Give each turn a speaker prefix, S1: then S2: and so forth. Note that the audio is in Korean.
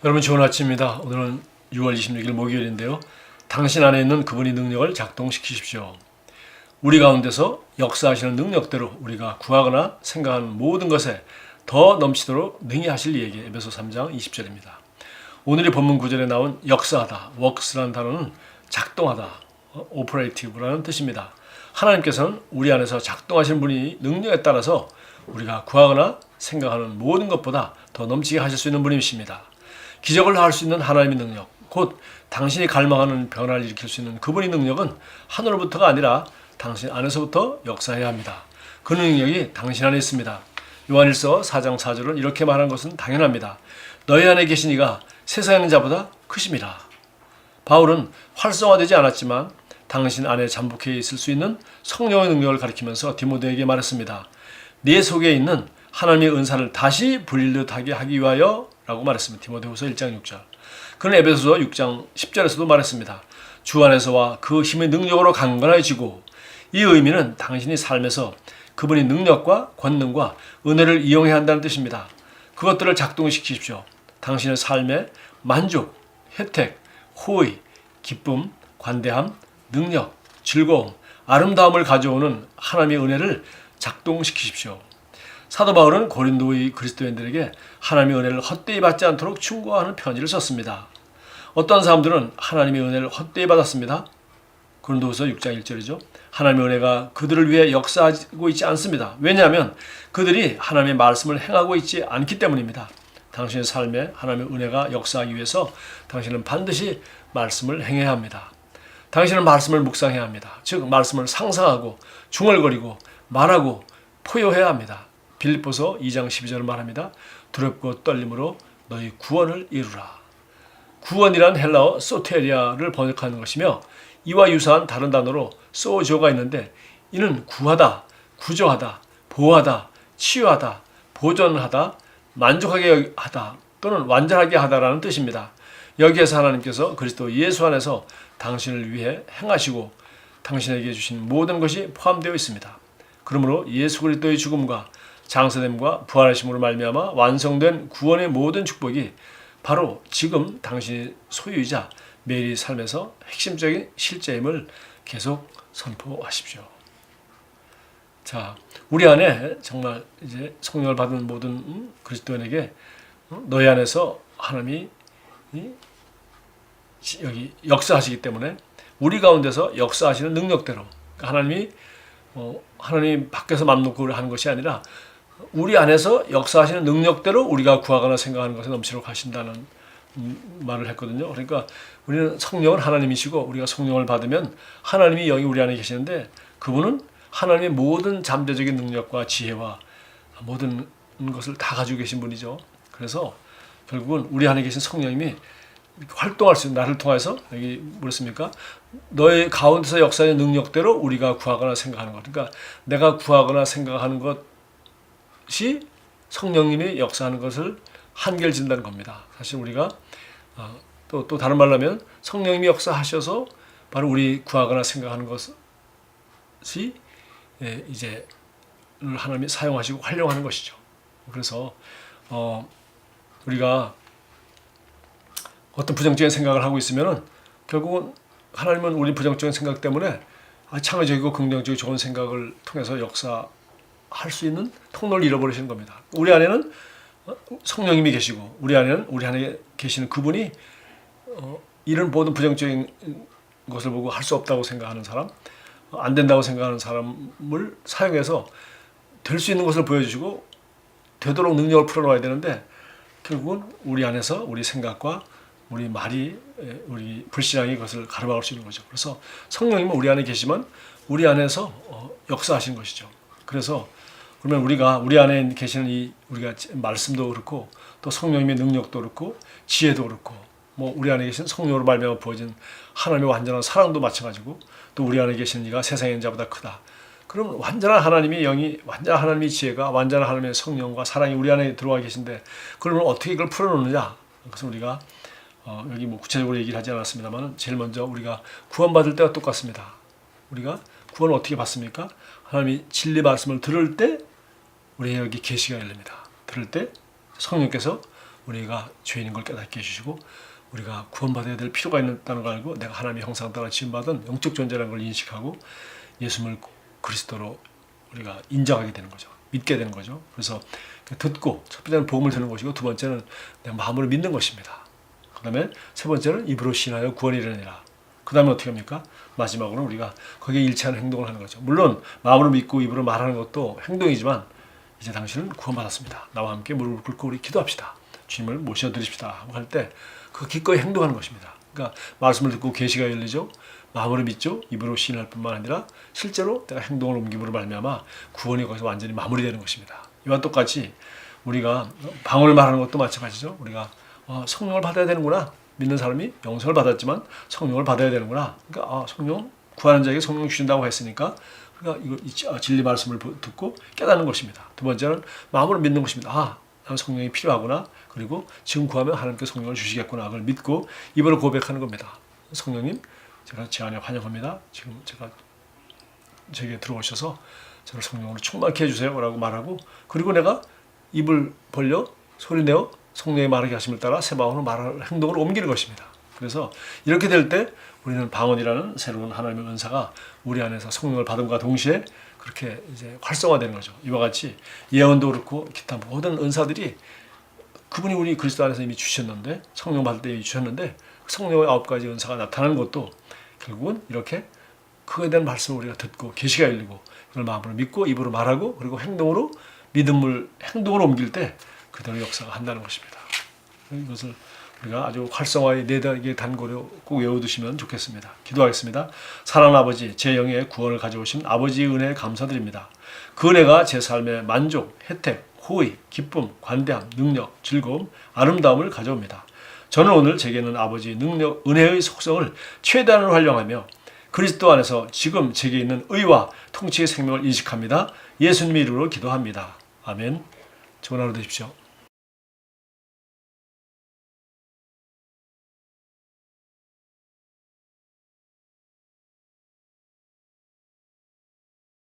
S1: 여러분 좋은 아침입니다. 오늘은 6월 26일 목요일인데요. 당신 안에 있는 그분의 능력을 작동시키십시오. 우리 가운데서 역사하시는 능력대로 우리가 구하거나 생각하는 모든 것에 더 넘치도록 능히 하실 이에게 에베소 3장 20절입니다. 오늘의 본문 구절에 나온 역사하다, works라는 단어는 작동하다, operative라는 뜻입니다. 하나님께서는 우리 안에서 작동하시는 분이 능력에 따라서 우리가 구하거나 생각하는 모든 것보다 더 넘치게 하실 수 있는 분이십니다. 기적을 할 수 있는 하나님의 능력, 곧 당신이 갈망하는 변화를 일으킬 수 있는 그분의 능력은 하늘로부터가 아니라 당신 안에서부터 역사해야 합니다. 그 능력이 당신 안에 있습니다. 요한일서 4장 4절은 이렇게 말한 것은 당연합니다. 너희 안에 계신 이가 세상에 있는 자보다 크심이라. 바울은 활성화되지 않았지만 당신 안에 잠복해 있을 수 있는 성령의 능력을 가리키면서 디모데에게 말했습니다. 네 속에 있는 하나님의 은사를 다시 불릴듯하게 하기 위하여 라고 말했습니다. 디모데후서 1장 6절. 그는 에베소서 6장 10절에서도 말했습니다. 주 안에서와 그 힘의 능력으로 강건해지고, 이 의미는 당신이 삶에서 그분의 능력과 권능과 은혜를 이용해야 한다는 뜻입니다. 그것들을 작동시키십시오. 당신의 삶에 만족, 혜택, 호의, 기쁨, 관대함, 능력, 즐거움, 아름다움을 가져오는 하나님의 은혜를 작동시키십시오. 사도 바울은 고린도의 그리스도인들에게 하나님의 은혜를 헛되이 받지 않도록 충고하는 편지를 썼습니다. 어떤 사람들은 하나님의 은혜를 헛되이 받았습니다. 고린도후서 6장 1절이죠. 하나님의 은혜가 그들을 위해 역사하고 있지 않습니다. 왜냐하면 그들이 하나님의 말씀을 행하고 있지 않기 때문입니다. 당신의 삶에 하나님의 은혜가 역사하기 위해서 당신은 반드시 말씀을 행해야 합니다. 당신은 말씀을 묵상해야 합니다. 즉 말씀을 상상하고 중얼거리고 말하고 포효해야 합니다. 빌립보서 2장 12절을 말합니다. 두렵고 떨림으로 너희 구원을 이루라. 구원이란 헬라어 소테리아를 번역하는 것이며, 이와 유사한 다른 단어로 소조가 있는데, 이는 구하다, 구조하다, 보호하다, 치유하다, 보존하다, 만족하게 하다 또는 완전하게 하다라는 뜻입니다. 여기에서 하나님께서 그리스도 예수 안에서 당신을 위해 행하시고 당신에게 주신 모든 것이 포함되어 있습니다. 그러므로 예수 그리스도의 죽음과 장사됨과 부활하심으로 말미암아 완성된 구원의 모든 축복이 바로 지금 당신의 소유이자 매일 삶에서 핵심적인 실제임을 계속 선포하십시오. 자, 우리 안에 정말 이제 성령을 받은 모든 그리스도인에게 너희 안에서 하나님이 여기 역사하시기 때문에 우리 가운데서 역사하시는 능력대로, 하나님이 하나님 밖에서 맘 놓고 하는 것이 아니라 우리 안에서 역사하시는 능력대로 우리가 구하거나 생각하는 것에 넘치도록 하신다는 말을 했거든요. 그러니까 우리는 성령은 하나님이시고 우리가 성령을 받으면 하나님이 여기 우리 안에 계시는데, 그분은 하나님의 모든 잠재적인 능력과 지혜와 모든 것을 다 가지고 계신 분이죠. 그래서 결국은 우리 안에 계신 성령님이 활동할 수 있는, 나를 통해서 여기 뭐랬습니까? 너의 가운데서 역사의 능력대로 우리가 구하거나 생각하는 것. 그러니까 내가 구하거나 생각하는 것이 성령님이 역사하는 것을 한계를 진다는 겁니다. 사실 우리가 또 다른 말로 하면 성령님이 역사하셔서 바로 우리 구하거나 생각하는 것이 이제 하나님이 사용하시고 활용하는 것이죠. 그래서 우리가 어떤 부정적인 생각을 하고 있으면은 결국은 하나님은 우리 부정적인 생각 때문에 창의적이고 긍정적이고 좋은 생각을 통해서 역사할 수 있는 통로를 잃어버리시는 겁니다. 우리 안에는 성령님이 계시고 우리 안에 계시는 그분이 이런 모든 부정적인 것을 보고 할 수 없다고 생각하는 사람, 안 된다고 생각하는 사람을 사용해서 될 수 있는 것을 보여주시고 되도록 능력을 풀어놓아야 되는데, 결국은 우리 안에서 우리 생각과 우리 말이, 우리 불신앙이 그것을 가로막을 수 있는 거죠. 그래서 성령님은 우리 안에 계시면 우리 안에서 역사하시는 것이죠. 그래서 그러면 우리가 우리 안에 계시는 이 우리가 말씀도 그렇고 또 성령님의 능력도 그렇고 지혜도 그렇고 우리 안에 계신 성령으로 말미암아 부어진 하나님의 완전한 사랑도 마찬가지고, 또 우리 안에 계신 이가 세상의 인자보다 크다. 그럼 완전한 하나님의 영이, 완전한 하나님의 지혜가, 완전한 하나님의 성령과 사랑이 우리 안에 들어와 계신데, 그러면 어떻게 이걸 풀어놓느냐? 그래서 우리가 여기 구체적으로 얘기를 하지 않았습니다만, 제일 먼저 우리가 구원받을 때가 똑같습니다. 우리가 구원을 어떻게 받습니까? 하나님이 진리 말씀을 들을 때 우리 여기 계시가 열립니다. 들을 때 성령께서 우리가 죄인인 걸 깨닫게 해주시고 우리가 구원받아야 될 필요가 있다는 걸 알고 내가 하나님의 형상 따라 지음받은 영적 존재라는 걸 인식하고 예수님을 그리스도로 우리가 인정하게 되는 거죠. 믿게 되는 거죠. 그래서 듣고 첫 번째는 복음을 듣는 것이고 두 번째는 내 마음으로 믿는 것입니다. 그 다음에 세 번째는 입으로 시인하여 구원이 이르느니라. 그 다음에 어떻게 합니까? 마지막으로 우리가 거기에 일치하는 행동을 하는 거죠. 물론 마음으로 믿고 입으로 말하는 것도 행동이지만 이제 당신은 구원받았습니다. 나와 함께 무릎을 꿇고 우리 기도합시다. 주님을 모셔드립시다. 할 때 그 기꺼이 행동하는 것입니다. 그러니까 말씀을 듣고 계시가 열리죠. 마음으로 믿죠. 입으로 시인할 뿐만 아니라 실제로 내가 행동을 옮김으로 말미암아 구원이 거기서 완전히 마무리되는 것입니다. 이와 똑같이 우리가 방언을 말하는 것도 마찬가지죠. 우리가 성령을 받아야 되는구나. 믿는 사람이 영성을 받았지만 성령을 받아야 되는구나. 그러니까 성령 구하는 자에게 성령 주신다고 했으니까 그러니까 이거 진리 말씀을 듣고 깨닫는 것입니다. 두 번째는 마음으로 믿는 것입니다. 나는 성령이 필요하구나. 그리고 지금 구하면 하나님께 성령을 주시겠구나. 그걸 믿고 입으로 고백하는 겁니다. 성령님, 제가 제 안에 환영합니다. 지금 제게 들어오셔서 저를 성령으로 충만케 해주세요. 라고 말하고 그리고 내가 입을 벌려 소리내어 성령의 말하게 하심을 따라 새 마음으로 말할 행동으로 옮기는 것입니다. 그래서 이렇게 될 때 우리는 방언이라는 새로운 하나님의 은사가 우리 안에서 성령을 받음과 동시에 그렇게 이제 활성화되는 거죠. 이와 같이 예언도 그렇고 기타 모든 은사들이 그분이 우리 그리스도 안에서 이미 주셨는데 성령 받을 때 이미 주셨는데 성령의 9가지 은사가 나타나는 것도 결국은 이렇게 그거에 대한 말씀을 우리가 듣고 계시가 열리고 그걸 마음으로 믿고 입으로 말하고 그리고 행동으로 믿음을 행동으로 옮길 때 그대로 역사가 한다는 것입니다. 이것을 우리가 아주 활성화의 내다게 단고로 꼭 외워두시면 좋겠습니다. 기도하겠습니다. 사랑하는 아버지, 제 영의 구원을 가져오신 아버지의 은혜에 감사드립니다. 그 은혜가 제 삶의 만족, 혜택, 호의, 기쁨, 관대함, 능력, 즐거움, 아름다움을 가져옵니다. 저는 오늘 제게 있는 아버지의 능력, 은혜의 속성을 최대한으로 활용하며 그리스도 안에서 지금 제게 있는 의와 통치의 생명을 인식합니다. 예수님의 이름으로 기도합니다. 아멘. 좋은 하루 되십시오.